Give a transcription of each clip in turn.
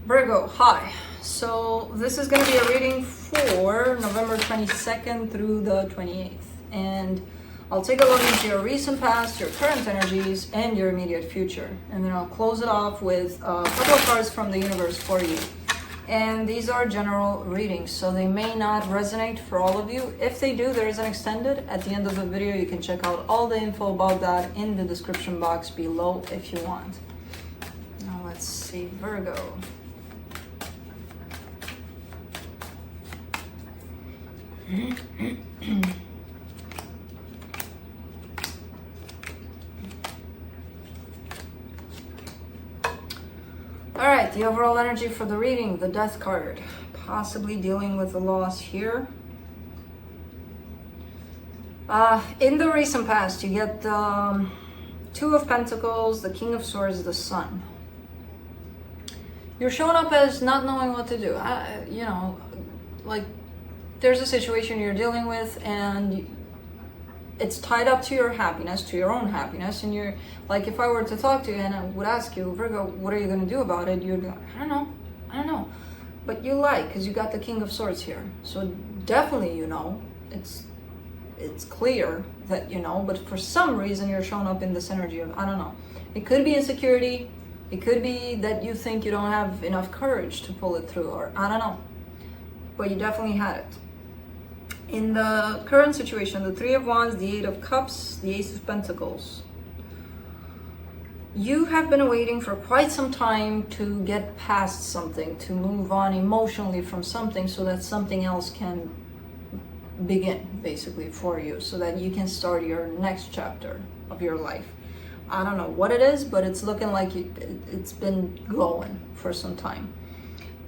Virgo, hi. So this is going to be a reading for November 22nd through the 28th. And I'll take a look into your recent past, your current energies, and your immediate future. And then I'll close it off with a couple of cards from the universe for you. And these are general readings, so they may not resonate for all of you. If they do, there is an extended. At the end of the video, you can check out all the info about that in the description box below if you want. Now let's see, Virgo. All right, the overall energy for the reading, the Death card, possibly dealing with a loss here. In the recent past, you get the Two of Pentacles, the King of Swords, the Sun. You're showing up as not knowing what to do. Like there's a situation you're dealing with and it's tied up to your happiness, to your own happiness, and you're like, if I were to talk to you and I would ask you, Virgo, what are you going to do about it? You'd be like, I don't know. But you because you got the King of Swords here. So definitely it's clear that but for some reason you're showing up in this energy of, I don't know. It could be insecurity. It could be that you think you don't have enough courage to pull it through, or I don't know. But you definitely had it. In the current situation, the Three of Wands, the Eight of Cups, the Ace of Pentacles. You have been waiting for quite some time to get past something, to move on emotionally from something so that something else can begin, basically, for you, so that you can start your next chapter of your life. I don't know what it is, but it's looking like it's been going for some time.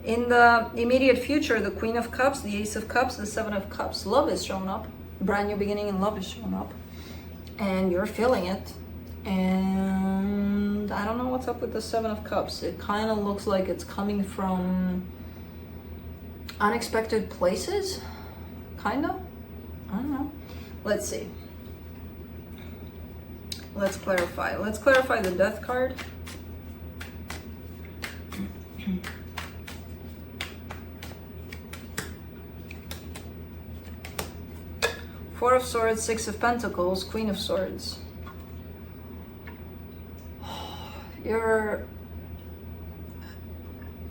In the immediate future, the Queen of Cups, the Ace of Cups, the Seven of Cups. Love is showing up. Brand new beginning in love is showing up. And you're feeling it. And I don't know what's up with the Seven of Cups. It kind of looks like it's coming from unexpected places. Kind of. I don't know. Let's see. Let's clarify. Let's clarify the Death card. Four of Swords, Six of Pentacles, Queen of Swords. You're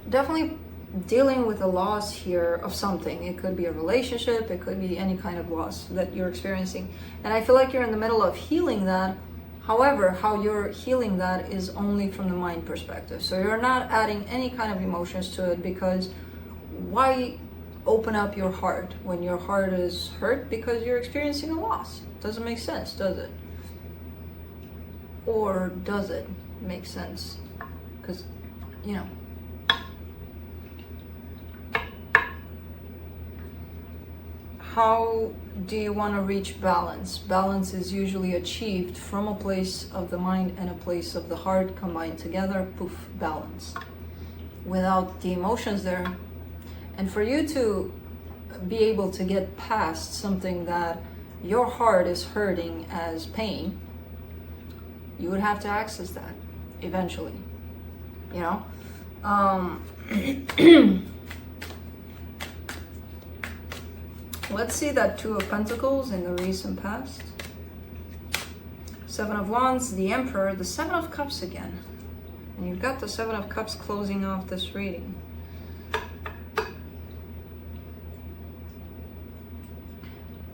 definitely dealing with a loss here of something. It could be a relationship, it could be any kind of loss that you're experiencing. And I feel like you're in the middle of healing that. However, how you're healing that is only from the mind perspective. So you're not adding any kind of emotions to it, because why open up your heart when your heart is hurt because you're experiencing a loss? Doesn't make sense, does it? Or does it make sense? Because, how do you want to reach balance? Balance is usually achieved from a place of the mind and a place of the heart combined together. Poof, balance. Without the emotions there. And for you to be able to get past something that your heart is hurting as pain, you would have to access that eventually, Let's see that Two of Pentacles in the recent past. Seven of Wands, the Emperor, the Seven of Cups again. And you've got the Seven of Cups closing off this reading.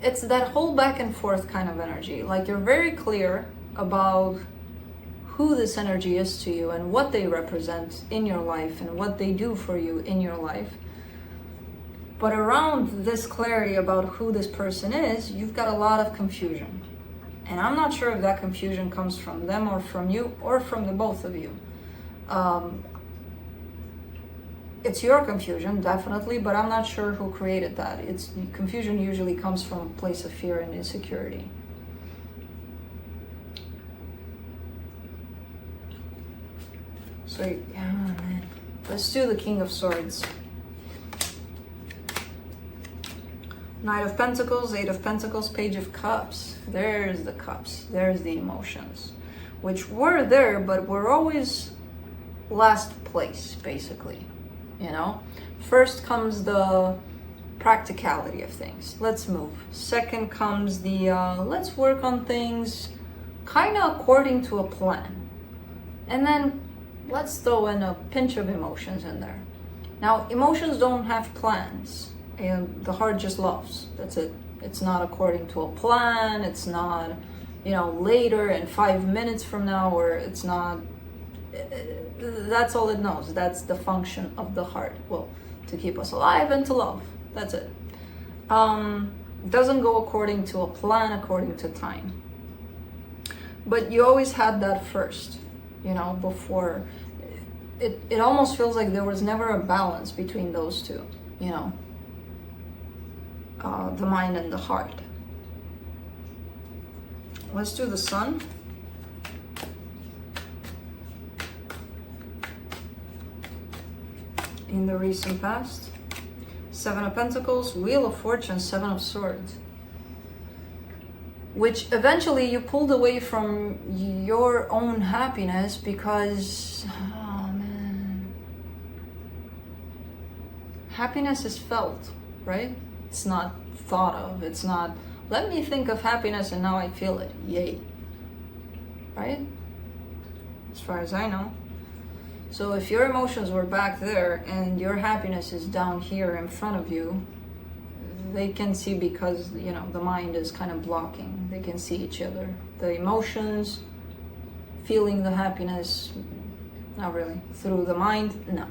It's that whole back and forth kind of energy. Like you're very clear about who this energy is to you and what they represent in your life and what they do for you in your life. But around this clarity about who this person is, you've got a lot of confusion. And I'm not sure if that confusion comes from them or from you or from the both of you. It's your confusion, definitely, but I'm not sure who created that. Confusion usually comes from a place of fear and insecurity. So, man. Let's do the King of Swords. Knight of Pentacles, Eight of Pentacles, Page of Cups. There's the cups. There's the emotions, which were there, but were always last place, basically. you know. First comes the practicality of things. Let's move. Second comes the let's work on things kind of according to a plan. And then let's throw in a pinch of emotions in there. Now, emotions don't have plans, and the heart just loves. That's it. It's not according to a plan. It's not, you know, later and 5 minutes from now, or it's not. That's all it knows. That's the function of the heart. Well, to keep us alive and to love. That's it. Doesn't go according to a plan, according to time. But you always had that first, you know, before. It almost feels like there was never a balance between those two, you know, the mind and the heart. Let's do the sun. In the recent past. 7 of Pentacles, Wheel of Fortune, 7 of Swords. Which eventually you pulled away from your own happiness because, oh man, happiness is felt, right? It's not thought of. It's not, let me think of happiness and now I feel it. Yay. Right? As far as I know. So if your emotions were back there and your happiness is down here in front of you, they can see because, you know, the mind is kind of blocking. They can see each other. The emotions, feeling the happiness, not really. Through the mind, no.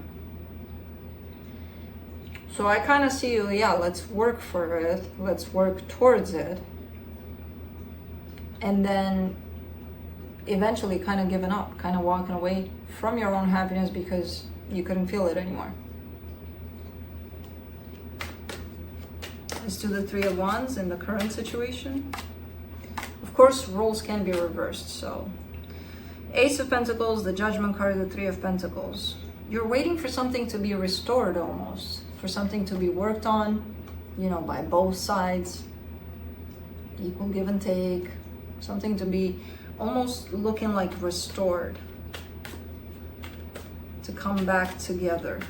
So I kind of see you, yeah, let's work for it. Let's work towards it. And then eventually kind of giving up, kind of walking away from your own happiness because you couldn't feel it anymore. Let's do the 3 of Wands in the current situation. Of course, roles can be reversed. So Ace of Pentacles, the Judgment card, the 3 of Pentacles. You're waiting for something to be restored almost, for something to be worked on, you know, by both sides, equal give and take, something to be almost looking like restored, to come back together.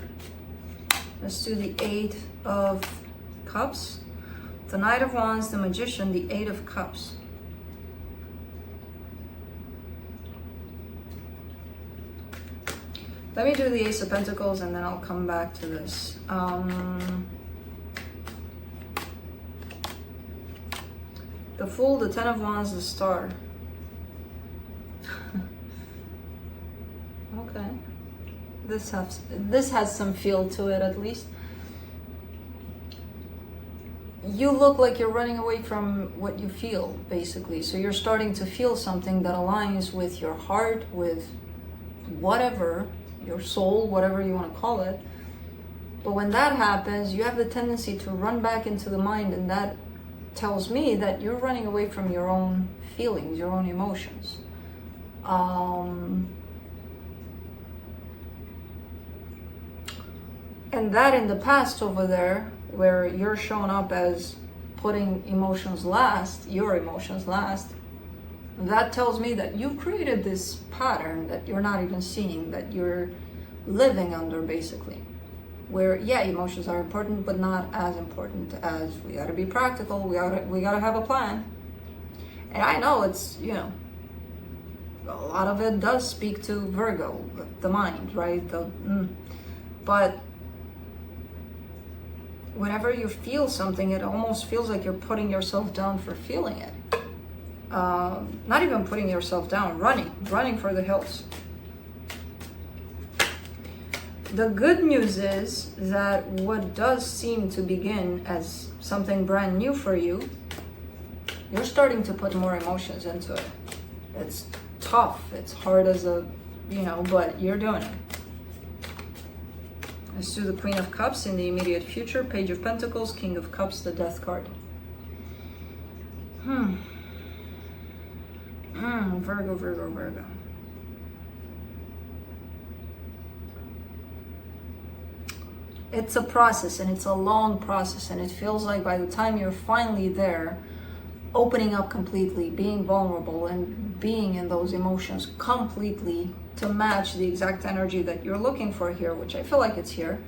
Let's do the 8 of Cups, the Knight of Wands, the Magician, the 8 of Cups. Let me do the Ace of Pentacles and then I'll come back to this. The Fool, the 10 of Wands, the Star. Okay. This has some feel to it at least. You look like you're running away from what you feel, basically. So you're starting to feel something that aligns with your heart, with whatever, your soul, whatever you want to call it. But when that happens, you have the tendency to run back into the mind, and that tells me that you're running away from your own feelings, your own emotions. And that in the past over there, where you're showing up as putting emotions last, your emotions last, that tells me that you've created this pattern that you're not even seeing, that you're living under, basically. Where, yeah, emotions are important, but not as important as we gotta be practical, we gotta have a plan. And I know it's, you know, a lot of it does speak to Virgo, the mind, right? But whenever you feel something, it almost feels like you're putting yourself down for feeling it. Not even putting yourself down, running for the hills. The good news is that what does seem to begin as something brand new for you, you're starting to put more emotions into it. It's tough, it's hard as a, you know, but you're doing it. Let's do the Queen of Cups in the immediate future, Page of Pentacles, King of Cups, the Death card. Virgo, Virgo, Virgo. It's a process, and it's a long process, and it feels like by the time you're finally there, opening up completely, being vulnerable and being in those emotions completely, to match the exact energy that you're looking for here, which I feel like it's here.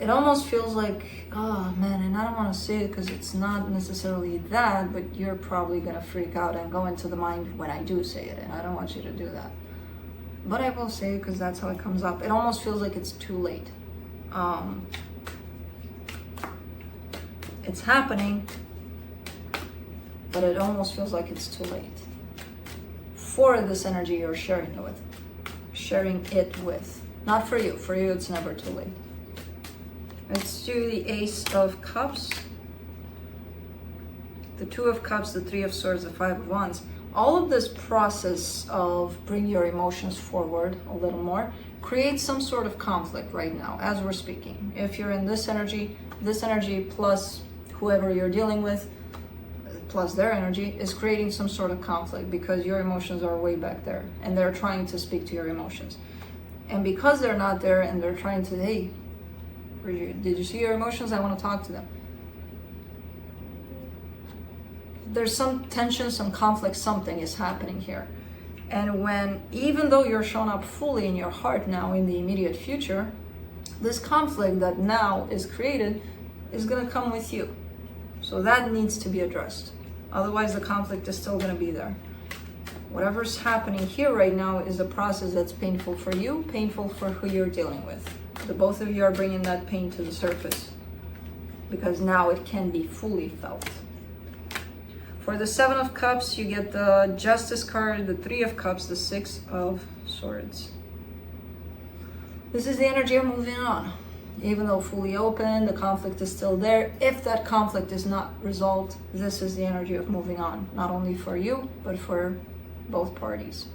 It almost feels like, oh man, and I don't want to say it because it's not necessarily that, but you're probably going to freak out and go into the mind when I do say it, and I don't want you to do that. But I will say it because that's how it comes up. It almost feels like it's too late. It's happening, but it almost feels like it's too late for this energy you're sharing it with. Sharing it with. Not for you. For you, it's never too late. Let's do the Ace of Cups, the Two of Cups, the Three of Swords, the Five of Wands. All of this process of bring your emotions forward a little more creates some sort of conflict right now as we're speaking. If you're in this energy plus whoever you're dealing with, plus their energy, is creating some sort of conflict because your emotions are way back there and they're trying to speak to your emotions. And because they're not there and they're trying to, hey, did you see your emotions? I want to talk to them. There's some tension, some conflict, something is happening here. And when, even though you're shown up fully in your heart now in the immediate future, this conflict that now is created is going to come with you. So that needs to be addressed. Otherwise, the conflict is still going to be there. Whatever's happening here right now is a process that's painful for you, painful for who you're dealing with. The both of you are bringing that pain to the surface because now it can be fully felt. For the Seven of Cups, you get the Justice card, the Three of Cups, the Six of Swords. This is the energy of moving on. Even though fully open, the conflict is still there. If that conflict is not resolved, this is the energy of moving on. Not only for you, but for both parties.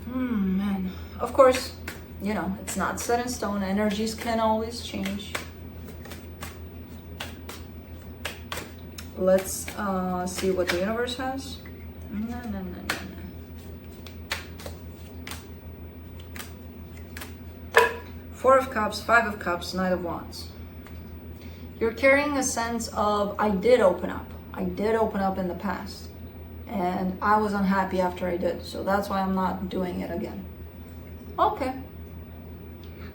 Man. Of course, you know, it's not set in stone. Energies can always change. Let's see what the universe has. No. Four of Cups, Five of Cups, Knight of Wands. You're carrying a sense of, I did open up. I did open up in the past. And I was unhappy after I did. So that's why I'm not doing it again. Okay.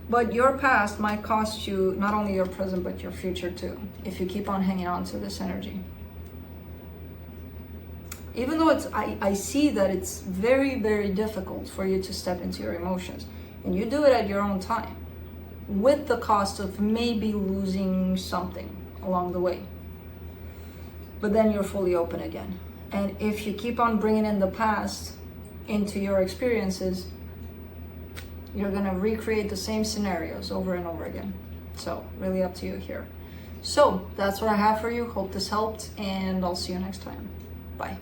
But your past might cost you not only your present, but your future too, if you keep on hanging on to this energy. Even though I see that it's very, very difficult for you to step into your emotions. And you do it at your own time, with the cost of maybe losing something along the way. But then you're fully open again. And if you keep on bringing in the past into your experiences, you're going to recreate the same scenarios over and over again. So really up to you here. So that's what I have for you. Hope this helped, and I'll see you next time. Bye.